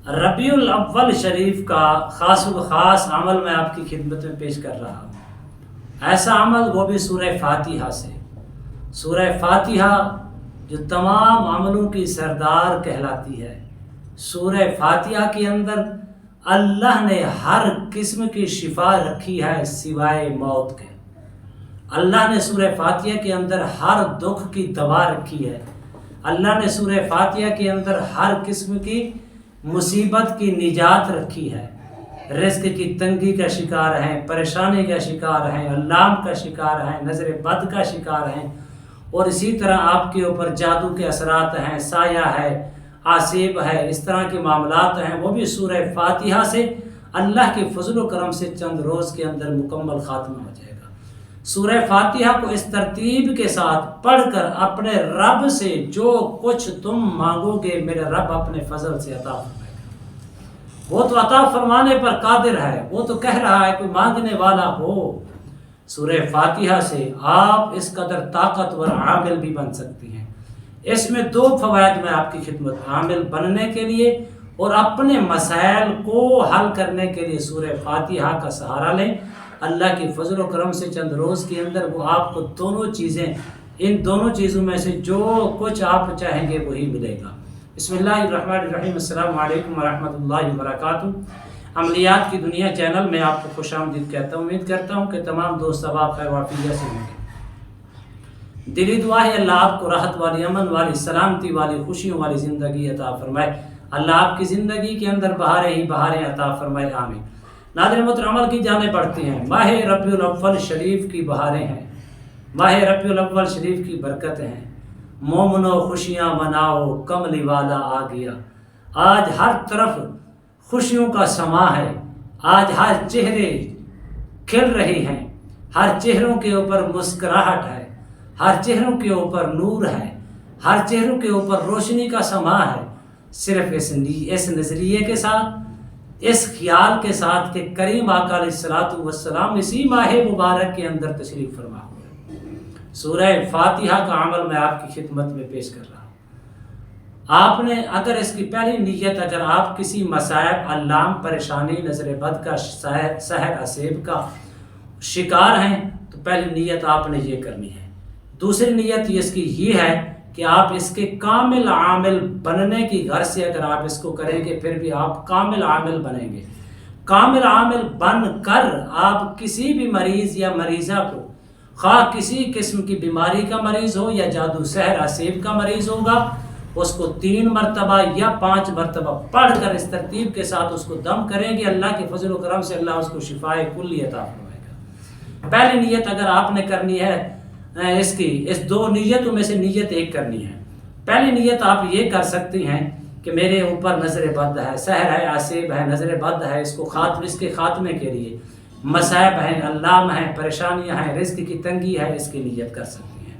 ربیع الاول شریف کا خاص و خاص عمل میں آپ کی خدمت میں پیش کر رہا ہوں۔ ایسا عمل وہ بھی سورہ فاتحہ سے۔ سورہ فاتحہ جو تمام عملوں کی سردار کہلاتی ہے، سورہ فاتحہ کے اندر اللہ نے ہر قسم کی شفا رکھی ہے سوائے موت کے۔ اللہ نے سورہ فاتحہ کے اندر ہر دکھ کی دوا رکھی ہے۔ اللہ نے سورہ فاتحہ کے اندر ہر قسم کی مصیبت کی نجات رکھی ہے۔ رزق کی تنگی کا شکار ہیں، پریشانی کا شکار ہیں، علام کا شکار ہیں، نظر بد کا شکار ہیں، اور اسی طرح آپ کے اوپر جادو کے اثرات ہیں، سایہ ہے، آسیب ہے، اس طرح کے معاملات ہیں، وہ بھی سورہ فاتحہ سے اللہ کے فضل و کرم سے چند روز کے اندر مکمل خاتمہ ہو جائے گا۔ سورہ فاتحہ کو اس ترتیب کے ساتھ پڑھ کر اپنے رب سے جو کچھ تم مانگو گے میرے رب اپنے فضل سے عطا فرمائے گا۔ وہ تو عطا فرمانے پر قادر ہے، وہ تو کہہ رہا ہے کوئی مانگنے والا ہو۔ سورہ فاتحہ سے آپ اس قدر طاقتور عامل بھی بن سکتی ہیں۔ اس میں دو فوائد میں آپ کی خدمت، عامل بننے کے لیے اور اپنے مسائل کو حل کرنے کے لیے سورہ فاتحہ کا سہارا لیں۔ اللہ کی فضل و کرم سے چند روز کے اندر وہ آپ کو دونوں چیزیں، ان دونوں چیزوں میں سے جو کچھ آپ چاہیں گے وہی ملے گا۔ بسم اللہ الرحمن الرحیم۔ السلام علیکم ورحمۃ اللہ وبرکاتہ۔ عملیات کی دنیا چینل میں آپ کو خوش آمدید کہتا ہوں۔ امید کرتا ہوں کہ تمام دوست احباب خیر وافیہ سے ہوں گے۔ دلی دعا ہے اللہ آپ کو راحت والی، امن والی، سلامتی والی، خوشیوں والی زندگی عطا فرمائے۔ اللہ آپ کی زندگی کے اندر بہاریں ہی بہاریں عطا فرمائے، آمین۔ ناظرین محترم، عمل کی جانیں پڑھتے ہیں۔ ماہ ربیع الاول شریف کی بہاریں ہیں، ماہ ربیع الاول شریف کی برکتیں ہیں۔ مومنو خوشیاں مناؤ، کملی والا آ گیا۔ آج ہر طرف خوشیوں کا سما ہے، آج ہر چہرے کھل رہے ہیں، ہر چہروں کے اوپر مسکراہٹ ہے، ہر چہروں کے اوپر نور ہے، ہر چہروں کے اوپر روشنی کا سما ہے، صرف اس نظریے کے ساتھ، اس خیال کے ساتھ کہ کریم آقا علیہ الصلوۃ والسلام اسی ماہ مبارک کے اندر تشریف فرما ہوئے۔ سورہ فاتحہ کا عمل میں آپ کی خدمت میں پیش کر رہا ہوں۔ آپ نے اگر اس کی پہلی نیت، اگر آپ کسی مصائب، علام، پریشانی، نظر بد کا، سحر اسیب کا شکار ہیں تو پہلی نیت آپ نے یہ کرنی ہے۔ دوسری نیت اس کی یہ ہے کہ آپ اس کے کامل عامل بننے کی غرض سے اگر آپ اس کو کریں گے پھر بھی آپ کامل عامل بنیں گے۔ کامل عامل بن کر آپ کسی بھی مریض یا مریضہ کو، خواہ کسی قسم کی بیماری کا مریض ہو یا جادو سحر اسیب کا مریض ہوگا، اس کو 3 مرتبہ یا 5 مرتبہ پڑھ کر اس ترتیب کے ساتھ اس کو دم کریں گے، اللہ کے فضل و کرم سے اللہ اس کو شفائے کلی عطا فرمائے گا۔ پہلی نیت اگر آپ نے کرنی ہے، اس دو نیتوں میں سے نیت ایک کرنی ہے۔ پہلی نیت آپ یہ کر سکتی ہیں کہ میرے اوپر نظر بد ہے، سحر ہے، آسیب ہے، نظر بد ہے، اس کے خاتمے کے لیے مصائب ہیں، علام ہیں، پریشانیاں ہیں، رزق کی تنگی ہے، اس کی نیت کر سکتی ہیں۔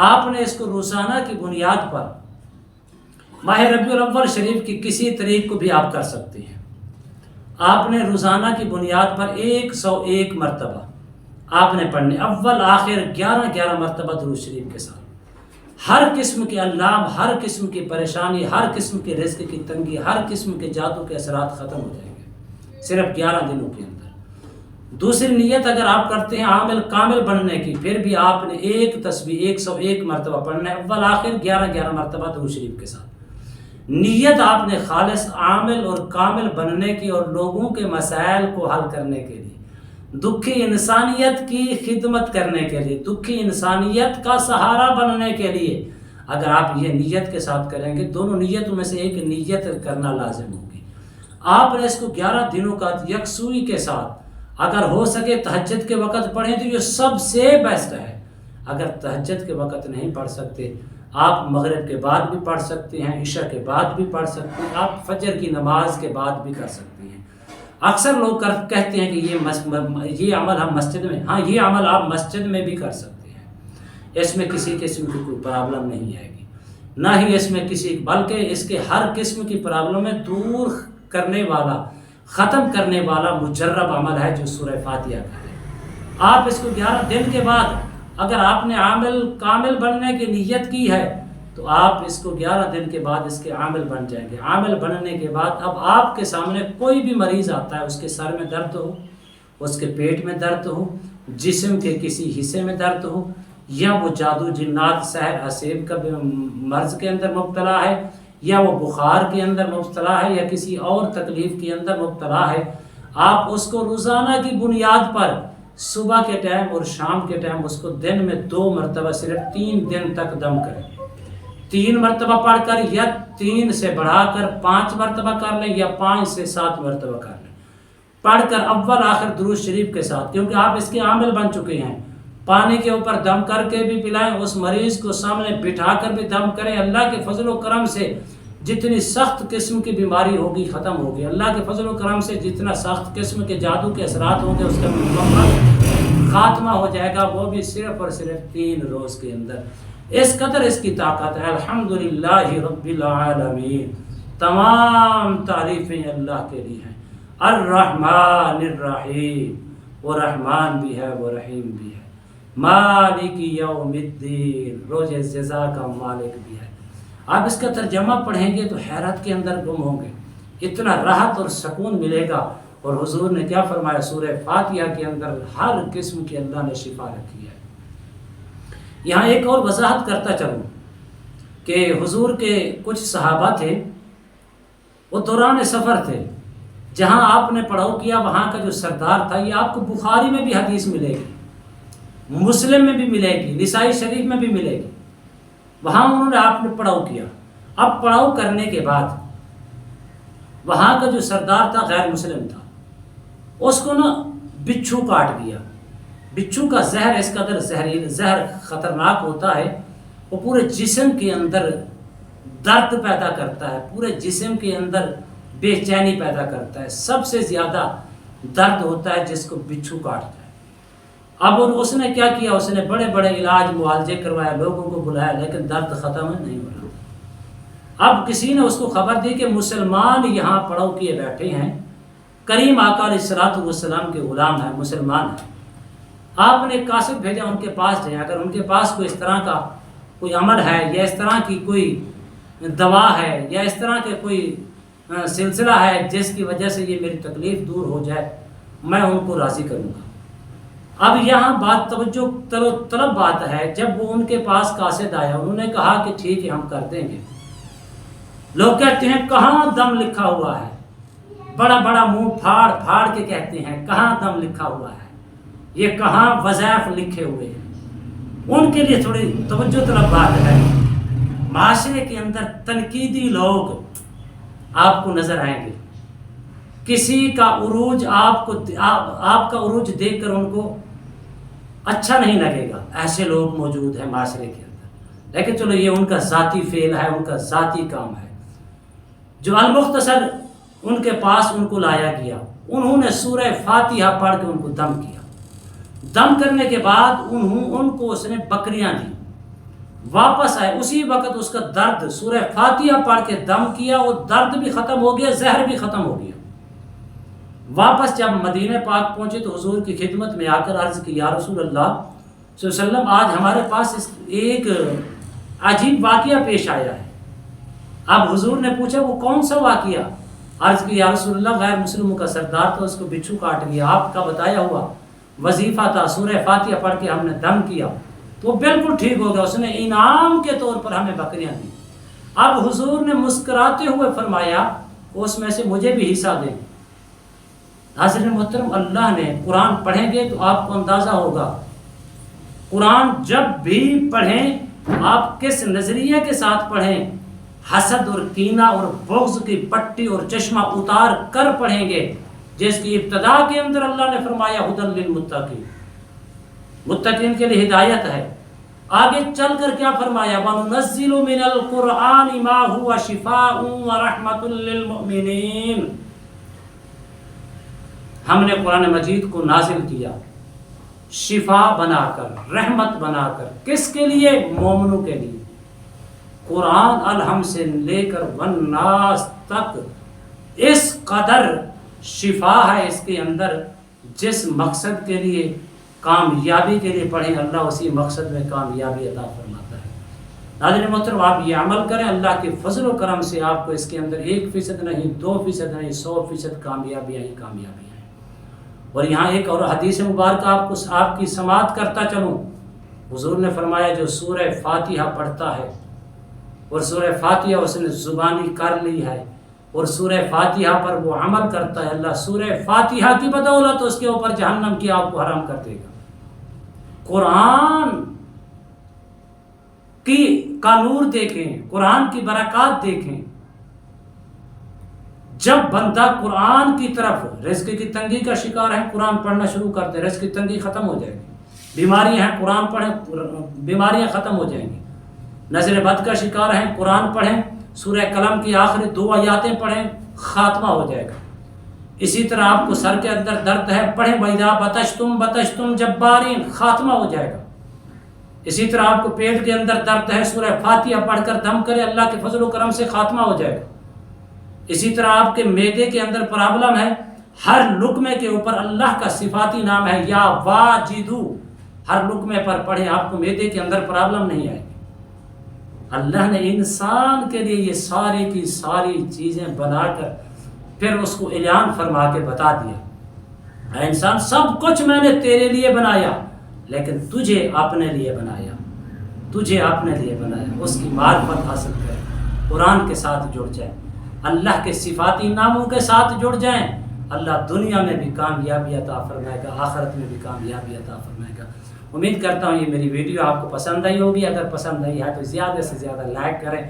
آپ نے اس کو روزانہ کی بنیاد پر ماہ ربیع الاول شریف کی کسی تاریخ کو بھی آپ کر سکتے ہیں۔ آپ نے روزانہ کی بنیاد پر 101 مرتبہ آپ نے پڑھنے، اول آخر 11 مرتبہ درود شریف کے ساتھ۔ ہر قسم کے علام، ہر قسم کی پریشانی، ہر قسم کے رزق کی تنگی، ہر قسم کے جادو کے اثرات ختم ہو جائیں گے صرف 11 دنوں کے اندر۔ دوسری نیت اگر آپ کرتے ہیں عامل کامل بننے کی، پھر بھی آپ نے ایک تسبیح 101 مرتبہ پڑھنا ہے، اول آخر 11 مرتبہ درود شریف کے ساتھ۔ نیت آپ نے خالص عامل اور کامل بننے کی اور لوگوں کے مسائل کو حل کرنے کے لیے، دکھی انسانیت کی خدمت کرنے کے لیے، دکھی انسانیت کا سہارا بننے کے لیے اگر آپ یہ نیت کے ساتھ کریں گے، دونوں نیتوں میں سے ایک نیت کرنا لازم ہوگی۔ آپ نے اس کو 11 دنوں کا یکسوئی کے ساتھ اگر ہو سکے تہجد کے وقت پڑھیں تو یہ سب سے بیسٹ ہے۔ اگر تہجد کے وقت نہیں پڑھ سکتے، آپ مغرب کے بعد بھی پڑھ سکتے ہیں، عشاء کے بعد بھی پڑھ سکتے ہیں، آپ فجر کی نماز کے بعد بھی کر سکتے ہیں۔ اکثر لوگ کہتے ہیں کہ یہ عمل ہم مسجد میں، ہاں یہ عمل آپ مسجد میں بھی کر سکتے ہیں، اس میں کسی قسم کی کوئی پرابلم نہیں آئے گی، نہ ہی اس میں بلکہ اس کے ہر قسم کی پرابلم دور کرنے والا، ختم کرنے والا مجرب عمل ہے جو سورہ فاتحہ کا ہے۔ آپ اس کو 11 دن کے بعد اگر آپ نے عامل کامل بننے کی نیت کی ہے تو آپ اس کو 11 دن کے بعد اس کے عامل بن جائیں گے۔ عامل بننے کے بعد اب آپ کے سامنے کوئی بھی مریض آتا ہے، اس کے سر میں درد ہو، اس کے پیٹ میں درد ہو، جسم کے کسی حصے میں درد ہو، یا وہ جادو جنات سحر حسیب کا مرض کے اندر مبتلا ہے، یا وہ بخار کے اندر مبتلا ہے، یا کسی اور تکلیف کے اندر مبتلا ہے، آپ اس کو روزانہ کی بنیاد پر صبح کے ٹائم اور شام کے ٹائم اس کو دن میں 2 مرتبہ صرف 3 دن تک دم کریں۔ 3 مرتبہ پڑھ کر یا 3 سے بڑھا کر 5 مرتبہ کر لیں، یا 5 سے 7 مرتبہ کر لیں، پڑھ کر اول آخر درود شریف کے ساتھ، کیونکہ آپ اس کے عامل بن چکے ہیں۔ پانی کے اوپر دم کر کے بھی پلائیں، اس مریض کو سامنے بٹھا کر بھی دم کریں۔ اللہ کے فضل و کرم سے جتنی سخت قسم کی بیماری ہوگی ختم ہوگی، اللہ کے فضل و کرم سے جتنا سخت قسم کے جادو کے اثرات ہوں گے اس کا مکمل خاتمہ ہو جائے گا، وہ بھی صرف اور صرف 3 روز کے اندر۔ اس قدر اس کی طاقت ہے۔ الحمدللہ رب العالمین، تمام تعریفیں اللہ کے لیے ہیں۔ الرحمن الرحیم، وہ رحمان بھی ہے وہ رحیم بھی ہے۔ مالک یوم الدین، روز جزا کا مالک بھی ہے۔ آپ اس کا ترجمہ پڑھیں گے تو حیرت کے اندر گم ہوں گے، اتنا راحت اور سکون ملے گا۔ اور حضور نے کیا فرمایا سورہ فاتحہ کے اندر ہر قسم کی اللہ نے شفا رکھی ہے۔ یہاں ایک اور وضاحت کرتا چلوں کہ حضور کے کچھ صحابہ تھے، وہ دوران سفر تھے، جہاں آپ نے پڑاؤ کیا وہاں کا جو سردار تھا، یہ آپ کو بخاری میں بھی حدیث ملے گی، مسلم میں بھی ملے گی، نسائی شریف میں بھی ملے گی، وہاں انہوں نے آپ نے پڑاؤ کیا۔ اب پڑاؤ کرنے کے بعد وہاں کا جو سردار تھا غیر مسلم تھا، اس کو نا بچھو کاٹ گیا۔ بچھو کا زہر اس قدر زہر خطرناک ہوتا ہے، وہ پورے جسم کے اندر درد پیدا کرتا ہے، پورے جسم کے اندر بے چینی پیدا کرتا ہے۔ سب سے زیادہ درد ہوتا ہے جس کو بچھو کاٹتا ہے۔ اب اس نے کیا کیا، اس نے بڑے بڑے علاج معالجے کروایا، لوگوں کو بلایا، لیکن درد ختم نہیں ہو رہا۔ اب کسی نے اس کو خبر دی کہ مسلمان یہاں پڑاؤ کیے بیٹھے ہیں، کریم آقا علیہ الصلوۃ والسلام کے غلام ہیں، مسلمان ہیں۔ آپ نے قاصد بھیجا ان کے پاس جائیں، اگر ان کے پاس کوئی اس طرح کا کوئی عمل ہے، یا اس طرح کی کوئی دوا ہے، یا اس طرح کے کوئی سلسلہ ہے جس کی وجہ سے یہ میری تکلیف دور ہو جائے، میں ان کو راضی کروں گا۔ اب یہاں بات توجہ طلب بات ہے، جب وہ ان کے پاس قاصد آیا، انہوں نے کہا کہ ٹھیک ہے ہم کر دیں گے۔ لوگ کہتے ہیں کہاں دم لکھا ہوا ہے، بڑا بڑا منہ پھاڑ پھاڑ کے کہتے ہیں کہاں دم لکھا ہوا ہے، یہ کہاں وظائف لکھے ہوئے ہیں۔ ان کے لیے تھوڑی توجہ طلب بات ہے۔ معاشرے کے اندر تنقیدی لوگ آپ کو نظر آئیں گے، کسی کا عروج آپ کا عروج دیکھ کر ان کو اچھا نہیں لگے گا، ایسے لوگ موجود ہیں معاشرے کے اندر، لیکن چلو یہ ان کا ذاتی فعل ہے، ان کا ذاتی کام ہے۔ جو المختصر ان کے پاس ان کو لایا گیا، انہوں نے سورہ فاتحہ پڑھ کے ان کو دم کیا۔ دم کرنے کے بعد ان کو اس نے بکریاں دی، واپس آئے، اسی وقت اس کا درد، سورہ فاتحہ پڑھ کے دم کیا، وہ درد بھی ختم ہو گیا، زہر بھی ختم ہو گیا۔ واپس جب مدینہ پاک پہنچے تو حضور کی خدمت میں آ کر عرض کی، یا رسول اللہ صلی اللہ علیہ وسلم، آج ہمارے پاس ایک عجیب واقعہ پیش آیا ہے۔ اب حضور نے پوچھا وہ کون سا واقعہ؟ عرض کی، یا رسول اللہ غیر مسلموں کا سردار تھا، اس کو بچھو کاٹ گیا، آپ کا بتایا ہوا وظیفہ تھا، سورہ فاتحہ پڑھ کے ہم نے دم کیا تو وہ بالکل ٹھیک ہو گیا، اس نے انعام کے طور پر ہمیں بکریاں دی۔ اب حضور نے مسکراتے ہوئے فرمایا اس میں سے مجھے بھی حصہ دیں۔ حاضرین محترم، اللہ نے قرآن پڑھیں گے تو آپ کو اندازہ ہوگا، قرآن جب بھی پڑھیں آپ کس نظریے کے ساتھ پڑھیں، حسد اور کینہ اور بغض کی پٹی اور چشمہ اتار کر پڑھیں گے، جس کی ابتدا کے اندر اللہ نے فرمایا ھدی للمتقین، متقین کے لیے ہدایت ہے۔ آگے چل کر کیا فرمایا، وَنُنَزِّلُ مِنَ الْقُرْآنِ مَا هُوَ شِفَاءٌ وَرَحْمَةٌ لِّلْمُؤْمِنِينَ، ہم نے قرآن مجید کو نازل کیا شفا بنا کر، رحمت بنا کر، کس کے لیے؟ مومنوں کے لیے۔ قرآن الحم سے لے کر والناس تک اس قدر شفا ہے اس کے اندر، جس مقصد کے لیے، کامیابی کے لیے پڑھیں، اللہ اسی مقصد میں کامیابی عطا فرماتا ہے۔ ناظرین محترم آپ یہ عمل کریں، اللہ کے فضل و کرم سے آپ کو اس کے اندر 1% نہیں، 2% نہیں، 100% کامیابیاں ہی کامیابیاں ہیں۔ اور یہاں ایک اور حدیث مبارکہ آپ کی سماعت کرتا چلوں، حضور نے فرمایا جو سورہ فاتحہ پڑھتا ہے اور سورہ فاتحہ اس نے زبانی کر لی ہے اور سورہ فاتحہ پر وہ عمل کرتا ہے، اللہ سورہ فاتحہ کی بدولت اس کے اوپر جہنم کی آگ کو حرام کر دے گا۔ قرآن کا نور دیکھیں، قرآن کی برکات دیکھیں۔ جب بندہ قرآن کی طرف، رزق کی تنگی کا شکار ہے، قرآن پڑھنا شروع کرتے، رزق کی تنگی ختم ہو جائے گی۔ بیماریاں ہیں، قرآن پڑھیں، بیماریاں ختم ہو جائیں گی۔ نظر بد کا شکار ہیں، قرآن پڑھیں، سورہ قلم کی آخری 2 آیاتیں پڑھیں، خاتمہ ہو جائے گا۔ اسی طرح آپ کو سر کے اندر درد ہے، پڑھیں وَإِذَا بَطَشْتُمْ جَبَّارِينَ، خاتمہ ہو جائے گا۔ اسی طرح آپ کو پیٹ کے اندر درد ہے، سورہ فاتحہ پڑھ کر دم کرے، اللہ کے فضل و کرم سے خاتمہ ہو جائے گا۔ اسی طرح آپ کے معدے کے اندر پرابلم ہے، ہر لقمے کے اوپر اللہ کا صفاتی نام ہے یا واجدو، ہر لقمے پر پڑھیں، آپ کو معدے کے اندر پرابلم نہیں آئے گی۔ اللہ نے انسان کے لیے یہ ساری کی ساری چیزیں بنا کر پھر اس کو اعلان فرما کے بتا دیا، اے انسان سب کچھ میں نے تیرے لیے بنایا لیکن تجھے اپنے لیے بنایا، تجھے اپنے لیے بنایا۔ اس کی معرفت حاصل کریں، قرآن کے ساتھ جڑ جائیں، اللہ کے صفاتی ناموں کے ساتھ جڑ جائیں، اللہ دنیا میں بھی کامیابی عطا فرمائے گا، آخرت میں بھی کامیابی عطا فرمائے گا۔ امید کرتا ہوں یہ میری ویڈیو آپ کو پسند آئی ہوگی۔ اگر پسند آئی ہے تو زیادہ سے زیادہ لائک کریں،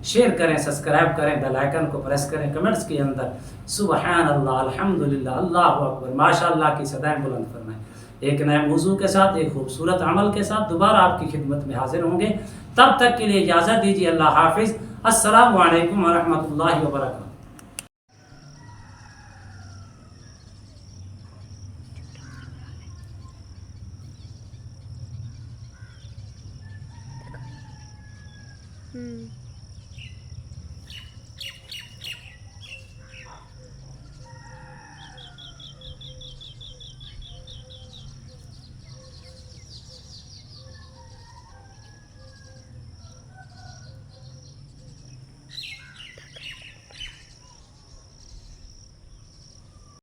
شیئر کریں، سبسکرائب کریں، بیل آئیکن کو پریس کریں، کمنٹس کے اندر سبحان اللہ، الحمدللہ، اللہ اکبر، ماشاء اللہ کی صدائیں بلند فرمائیں۔ ایک نئے موضوع کے ساتھ، ایک خوبصورت عمل کے ساتھ دوبارہ آپ کی خدمت میں حاضر ہوں گے۔ تب تک کے لیے اجازت دیجیے، اللہ حافظ، السلام علیکم ورحمۃ اللہ وبرکاتہ۔